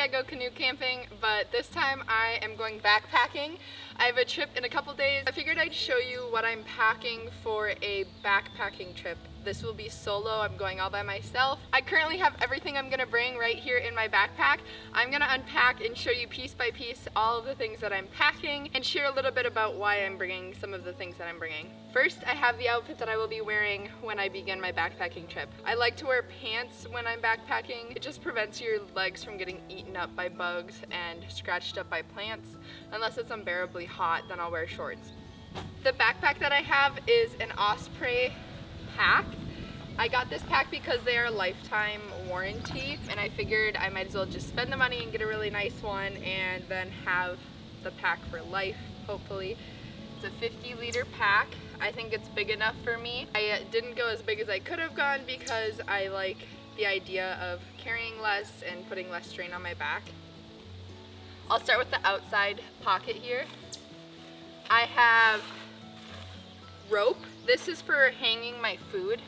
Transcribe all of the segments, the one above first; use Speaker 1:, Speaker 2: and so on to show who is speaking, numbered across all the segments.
Speaker 1: I go canoe camping, but this time I am going backpacking. I have a trip in a couple days. I figured I'd show you what I'm packing for a backpacking trip. This will be solo. I'm going all by myself. I currently have everything I'm gonna bring right here in my backpack. I'm gonna unpack and show you piece by piece all of the things that I'm packing and share a little bit about why I'm bringing some of the things that I'm bringing. First, I have the outfit that I will be wearing when I begin my backpacking trip. I like to wear pants when I'm backpacking. It just prevents your legs from getting eaten up by bugs and scratched up by plants. Unless it's unbearably hot, then I'll wear shorts. The backpack that I have is an Osprey pack. I got this pack because they are a lifetime warranty, and I figured I might as well just spend the money and get a really nice one and then have the pack for life, hopefully. It's a 50-liter pack. I think it's big enough for me. I didn't go as big as I could have gone because I like the idea of carrying less and putting less strain on my back. I'll start with the outside pocket here. I have rope. This is for hanging my food.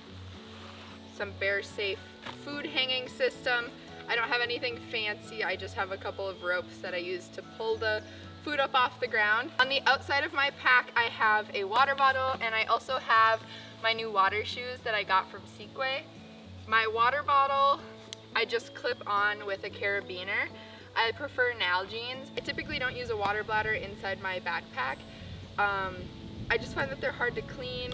Speaker 1: Some bear safe food hanging system. I don't have anything fancy. I just have a couple of ropes that I use to pull the food up off the ground. On the outside of my pack, I have a water bottle, and I also have my new water shoes that I got from Sequay. My water bottle, I just clip on with a carabiner. I prefer Nalgene's. I typically don't use a water bladder inside my backpack. I just find that they're hard to clean,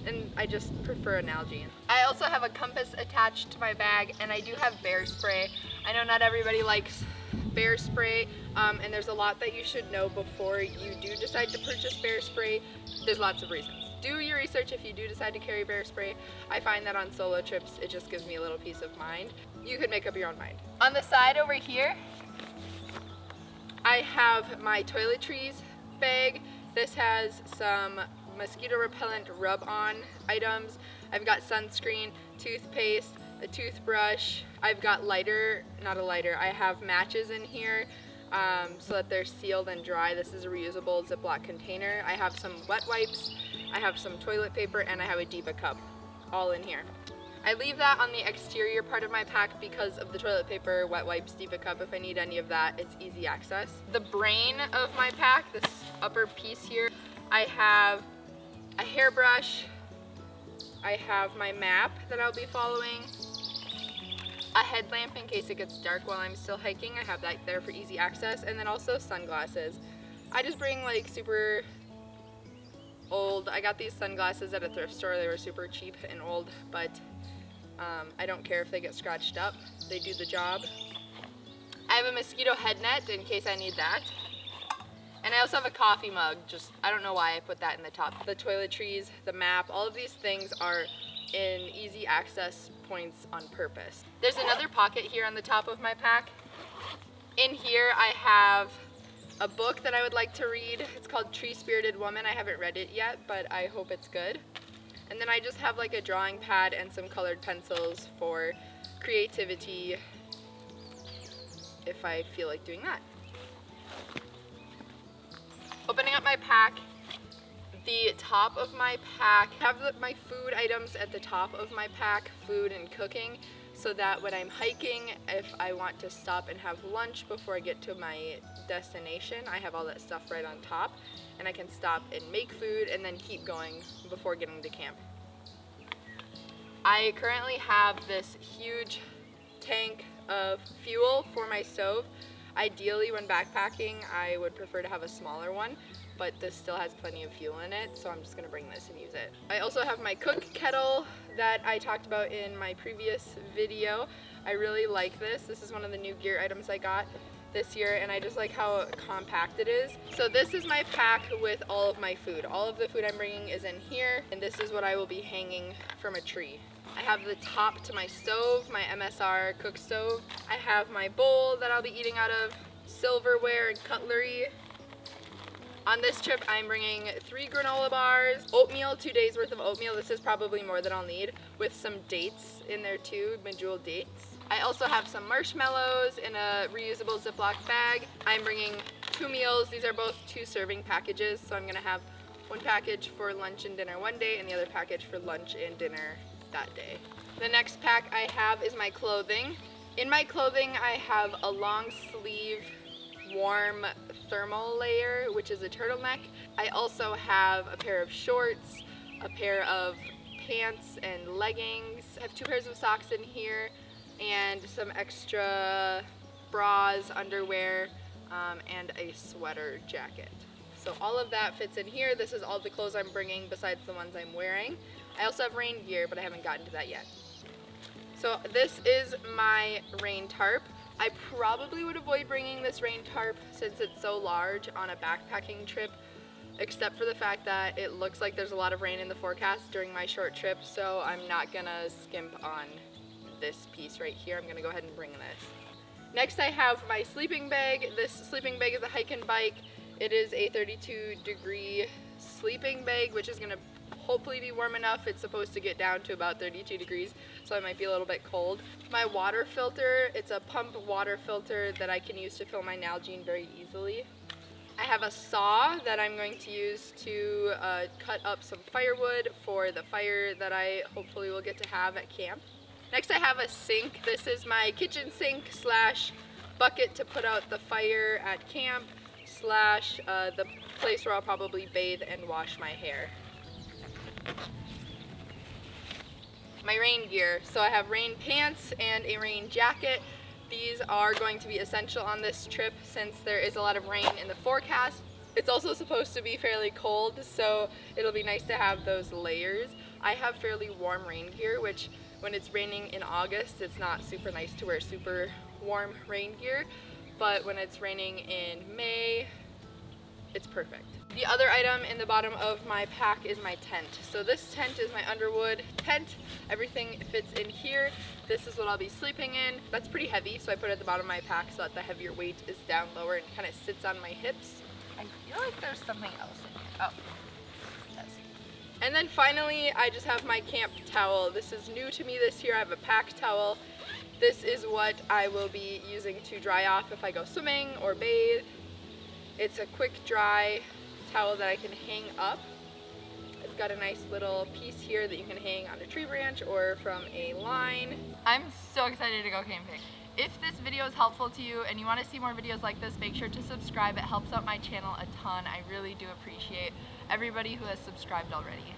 Speaker 1: and I just prefer a Nalgene. I also have a compass attached to my bag, and I do have bear spray. I know not everybody likes bear spray, and there's a lot that you should know before you do decide to purchase bear spray. There's lots of reasons. Do your research if you do decide to carry bear spray. I find that on solo trips, it just gives me a little peace of mind. You could make up your own mind. On the side over here, I have my toiletries bag. This has some mosquito repellent rub-on items. I've got sunscreen, toothpaste, a toothbrush. I've got I have matches in here so that they're sealed and dry. This is a reusable Ziploc container. I have some wet wipes, I have some toilet paper, and I have a Diva cup, all in here. I leave that on the exterior part of my pack because of the toilet paper, wet wipes, Diva cup. If I need any of that, it's easy access. The brain of my pack, this upper piece here, I have a hairbrush, I have my map that I'll be following, a headlamp in case it gets dark while I'm still hiking. I have that there for easy access, and then also sunglasses. I just bring like super old, I got these sunglasses at a thrift store. They were super cheap and old, but I don't care if they get scratched up. They do the job. I have a mosquito head net in case I need that. And I also have a coffee mug. I don't know why I put that in the top. The toiletries, the map, all of these things are in easy access points on purpose. There's another pocket here on the top of my pack. In here I have a book that I would like to read. It's called Tree Spirited Woman. I haven't read it yet, but I hope it's good. And then I just have like a drawing pad and some colored pencils for creativity if I feel like doing that. Opening up my pack, the top of my pack, I have my food items at the top of my pack, food and cooking, so that when I'm hiking, if I want to stop and have lunch before I get to my destination, I have all that stuff right on top, and I can stop and make food and then keep going before getting to camp. I currently have this huge tank of fuel for my stove. Ideally, when backpacking, I would prefer to have a smaller one, but this still has plenty of fuel in it, so I'm just gonna bring this and use it. I also have my cook kettle that I talked about in my previous video. I really like this. This is one of the new gear items I got this year, and I just like how compact it is. So this is my pack with all of my food. All of the food I'm bringing is in here, and this is what I will be hanging from a tree. I have the top to my stove, my MSR cook stove. I have my bowl that I'll be eating out of, silverware and cutlery. On this trip, I'm bringing 3 granola bars, oatmeal, 2 days worth of oatmeal. This is probably more than I'll need, with some dates in there too, medjool dates. I also have some marshmallows in a reusable Ziploc bag. I'm bringing 2 meals. These are both 2 serving packages, so I'm gonna have one package for lunch and dinner one day and the other package for lunch and dinner that day. The next pack I have is my clothing. In my clothing, I have a long sleeve warm thermal layer, which is a turtleneck. I also have a pair of shorts, a pair of pants and leggings. I have 2 pairs of socks in here and some extra bras, underwear, and a sweater jacket. So all of that fits in here. This is all the clothes I'm bringing besides the ones I'm wearing. I also have rain gear, but I haven't gotten to that yet. So this is my rain tarp. I probably would avoid bringing this rain tarp since it's so large on a backpacking trip, except for the fact that it looks like there's a lot of rain in the forecast during my short trip, so I'm not gonna skimp on this piece right here. I'm gonna go ahead and bring this. Next I have my sleeping bag. This sleeping bag is a hike and bike. It is a 32-degree sleeping bag, which is gonna hopefully be warm enough. It's supposed to get down to about 32 degrees, so I might be a little bit cold. My water filter, it's a pump water filter that I can use to fill my Nalgene very easily. I have a saw that I'm going to use to cut up some firewood for the fire that I hopefully will get to have at camp. Next I have a sink. This is my kitchen sink slash bucket to put out the fire at camp slash the place where I'll probably bathe and wash my hair. My rain gear. So I have rain pants and a rain jacket. These are going to be essential on this trip since there is a lot of rain in the forecast. It's also supposed to be fairly cold, so it'll be nice to have those layers. I have fairly warm rain gear, which when it's raining in August, it's not super nice to wear super warm rain gear, but when it's raining in May, it's perfect. The other item in the bottom of my pack is my tent. So this tent is my Underwood tent. Everything fits in here. This is what I'll be sleeping in. That's pretty heavy, so I put it at the bottom of my pack so that the heavier weight is down lower and kind of sits on my hips. I feel like there's something else in here. Oh, yes. And then finally, I just have my camp towel. This is new to me this year. I have a pack towel. This is what I will be using to dry off if I go swimming or bathe. It's a quick dry towel that I can hang up. It's got a nice little piece here that you can hang on a tree branch or from a line. I'm so excited to go camping. If this video is helpful to you and you want to see more videos like this, make sure to subscribe. It helps out my channel a ton. I really do appreciate everybody who has subscribed already.